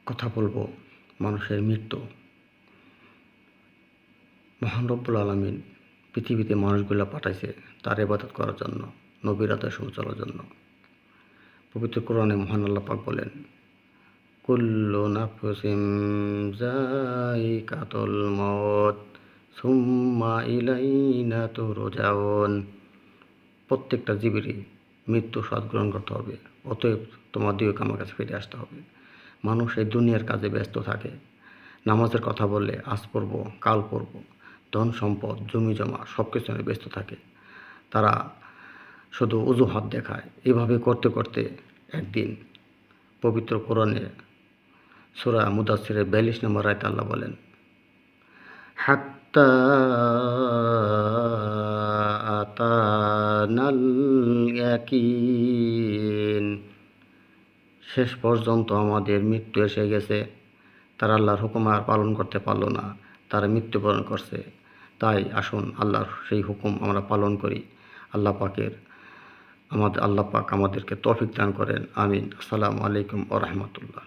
কথা বলবো মানুষের মৃত্যু। মহান রব্বুল আলামিন পৃথিবীতে মানুষগুলা পাঠাইছে তার ইবাদত করার জন্য, নবীর আদর্শ চলার জন্য। পবিত্র কোরআনে মহান আল্লাহ পাক বলেন, কুল্লু নাফসিন যায়িকাতুল মউত সুম্মা ইলাইনা তুরজাউন। প্রত্যেকটা জীবেরই মৃত্যু স্বাদ গ্রহণ করতে হবে, অতএব তোমার দিকে আমার কাছে ফিরে আসতে হবে। মানুষ এই দুনিয়ার কাজে ব্যস্ত থাকে। নামাজের কথা বললে আজ পড়ব, কাল পড়ব, ধন সম্পদ, জমি জমা সব কিছু নিয়ে ব্যস্ত থাকে। তারা শুধু অজুহাত দেখায়। এভাবে করতে করতে একদিন পবিত্র কোরআনে সূরা মুদাসসিরের ৪২ নম্বর আয়াতে আল্লাহ বলেন, হাত্তা আতানাল ইয়াকিন। শেষ পর্যন্ত আমাদের মৃত্যু এসে গেছে। তারা আল্লাহর হুকুম আর পালন করতে পারল না, তারা মৃত্যুবরণ করছে। তাই আসুন আল্লাহর সেই হুকুম আমরা পালন করি। আল্লাহ পাক আমাদেরকে তৌফিক দান করেন। আমিন। আসসালামু আলাইকুম ওয়া রাহমাতুল্লাহ।